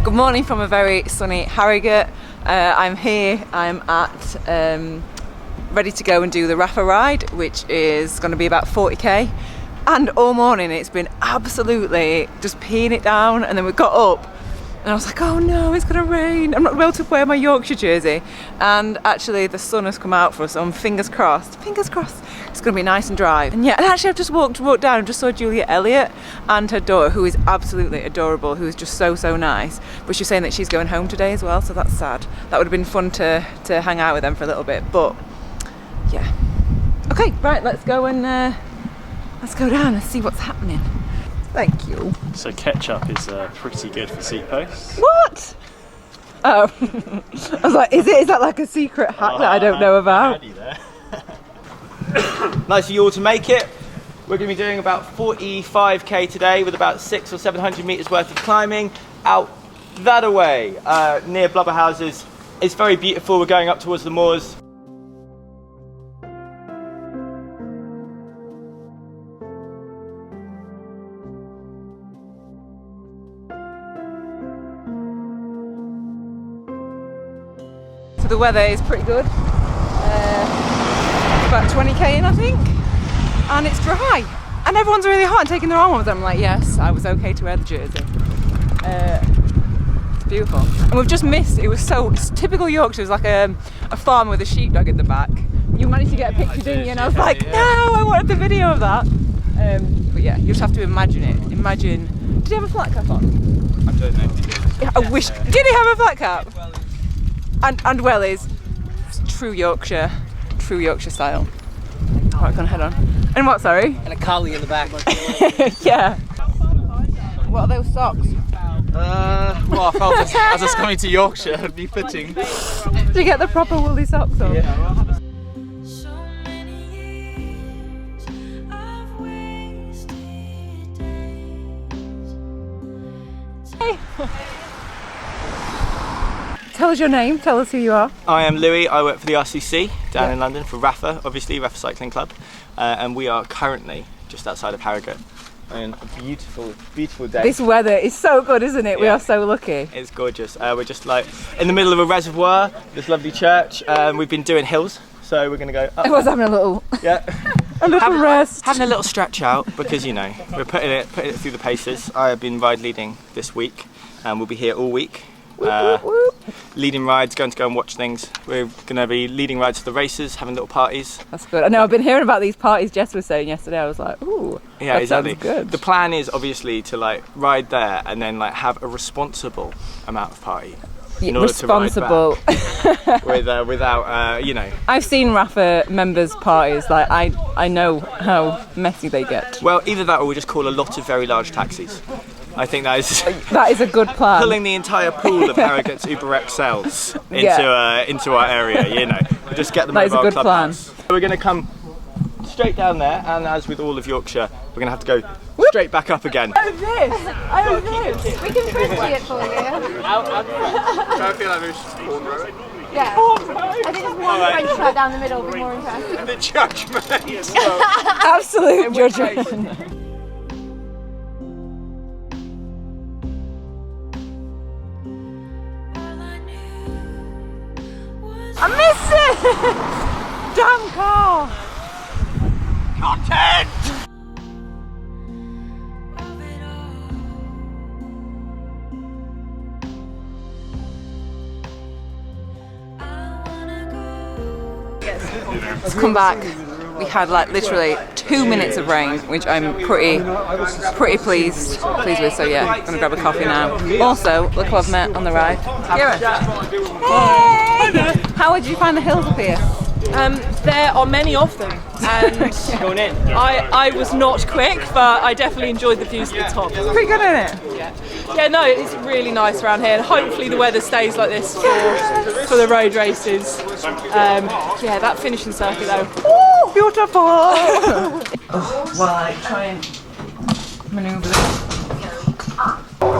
Good morning from a very sunny Harrogate. I'm here, I'm at ready to go and do the Rafa ride, which is going to be about 40k, and all morning it's been absolutely just peeing it down, and then we got up and I was like, oh no, it's going to rain, I'm not able to wear my Yorkshire jersey, and actually the sun has come out for us, so fingers crossed, it's going to be nice and dry. And yeah, and actually I've just walked down and just saw Julia Elliott and her daughter, who is absolutely adorable, who is just so nice, but she's saying that she's going home today as well, so that's sad. That would have been fun to hang out with them for a little bit, but yeah. Okay, right, let's go and let's go down and see what's happening. Thank you. So ketchup is pretty good for seat posts. What? Oh, I was like, is that like a secret hack that I don't know about? Nice of you all to make it. We're going to be doing about 45k today with about 600 or 700 metres worth of climbing out that away near Blubberhouses. It's very beautiful. We're going up towards the moors. So the weather is pretty good. About 20k in, I think, and it's dry, and everyone's really hot and taking their arm off. I'm like, yes, I was okay to wear the jersey. It's beautiful, and we've just missed. It's typical Yorkshire. It was like a farm with a sheepdog in the back. You managed to get a picture, didn't you? And I was like, no, I wanted the video of that. But yeah, you just have to imagine it. Imagine. Did he have a flat cap on? I don't know. Yeah, I wish. Did he have a flat cap? And wellies. True Yorkshire style. Right, gonna head on. And what, sorry? And a collie in the back. Yeah. What are those socks? Well, I felt as I was coming to Yorkshire, it'd be fitting. Did you get the proper woolly socks on? Yeah. Hey. Tell us your name, tell us who you are. I am Louis, I work for the RCC down in London for Rafa, obviously, Rafa Cycling Club. And we are currently just outside of Harrogate on a beautiful day. This weather is so good, isn't it? Yeah. We are so lucky. It's gorgeous. We're just like in the middle of a reservoir, this lovely church. We've been doing hills, so we're going to go up. I was having a little, a little rest. Having a little stretch out because, you know, we're putting it through the paces. I have been ride leading this week and we'll be here all week. Leading rides, going to go and watch things. We're going to be leading rides to the races, having little parties. That's good. I know, I've been hearing about these parties Jess was saying yesterday. I was like, ooh, yeah, that exactly. Sounds good. The plan is obviously to like ride there and then like have a responsible amount of party. In order responsible. To ride back without, you know. I've seen Rafa members' parties. Like I know how messy they get. Well, either that or we just call a lot of very large taxis. I think that is a good plan. Pulling the entire pool of Harrogate's Uber XLs into our area, you know. We'll just get the mobile club house. We're going to come straight down there, and as with all of Yorkshire, we're going to have to go straight back up again. I have this. We can Frenchie it for you. I feel like we should spawn road. Yeah. I think there's one French fry down the middle would be more interesting. The judgment. Absolute judgment. I missed it! Damn car! Content! Let's come back. We had like literally 2 minutes of rain, which I'm pretty pleased with. So yeah, I'm gonna grab a coffee now. Also, look who I've met on the ride. Kira. Hey! How did you find the hills up here? There are many of them, and Going in. I was not quick, but I definitely enjoyed the views at the top. It's pretty good, isn't it? Yeah, no, it's really nice around here, and hopefully the weather stays like this for the road races. Yeah, that finishing circuit though. Ooh, beautiful! While I try and manoeuvre this.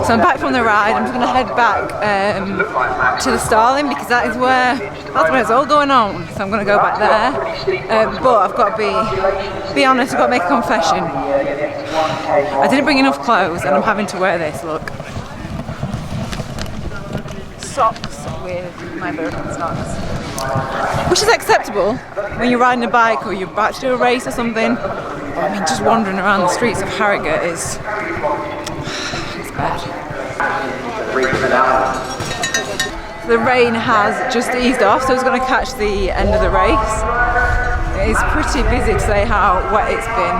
So I'm back from the ride. I'm just going to head back to the Starling because that's where it's all going on. So I'm going to go back there. But I've got to be honest, I've got to make a confession. I didn't bring enough clothes and I'm having to wear this, look. Socks with my Birkenstocks. Which is acceptable when you're riding a bike or you're about to do a race or something. But I mean, just wandering around the streets of Harrogate is... it's bad. The rain has just eased off, so it's going to catch the end of the race. It is pretty busy to say how wet it's been.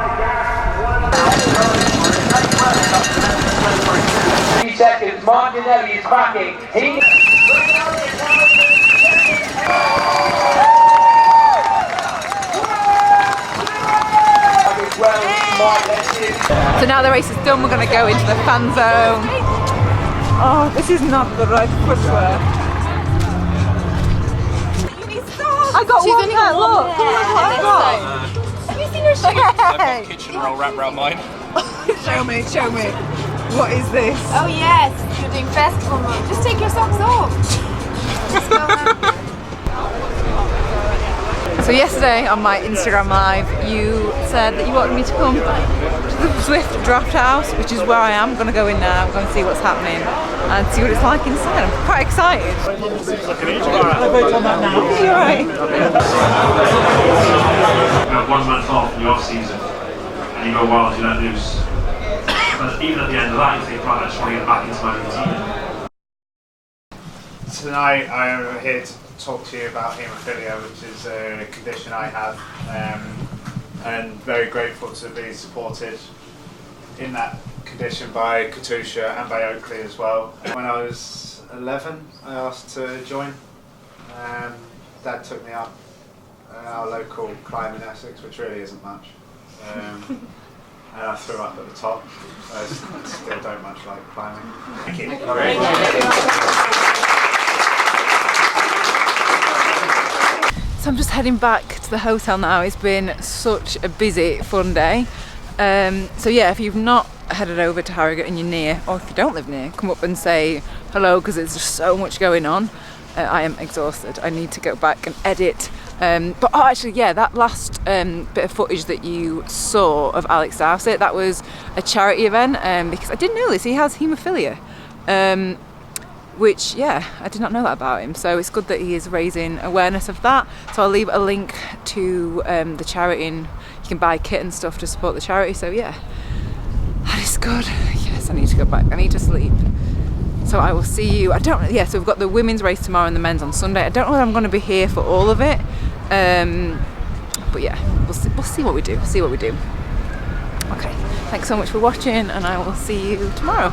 3 seconds, Martinelli is backing. So now the race is done, we're going to go into the fan zone. Oh, this is not the right footwear. I got She's one only pair, got look. one pair. Look what I got. Have you seen her shoes? I've got kitchen roll wrapped around mine. Show me. What is this? Oh yes, you're doing festival mode. Just take your socks off. So yesterday on my Instagram live, you said that you wanted me to come to the Zwift draft house, which is where I am. I'm going to go in now, I'm going to see what's happening and see what it's like inside. I'm quite excited. I vote on that now. You're right. 1 month off in your off season and you go wild, you let loose. But even at the end of that, you think, right, I just want to get back into my routine. Tonight I am here to talk to you about haemophilia, which is a condition I have, and very grateful to be supported in that condition by Katusha and by Oakley as well. When I was 11, I asked to join. Dad took me up our local climb in Essex, which really isn't much, and I threw up at the top. I still don't much like climbing. Thank you. So I'm just heading back to the hotel now. It's been such a busy, fun day. So yeah, if you've not headed over to Harrogate and you're near, or if you don't live near, come up and say hello because there's just so much going on. I am exhausted. I need to go back and edit. But actually, yeah, that last bit of footage that you saw of Alex Dowsett, that was a charity event because I didn't know this. He has haemophilia. Which, yeah, I did not know that about him. So it's good that he is raising awareness of that. So I'll leave a link to the charity and you can buy kit and stuff to support the charity. So yeah, that is good. Yes, I need to go back. I need to sleep. So I will see you. So we've got the women's race tomorrow and the men's on Sunday. I don't know whether I'm going to be here for all of it. But yeah, we'll see what we do. Okay, thanks so much for watching and I will see you tomorrow.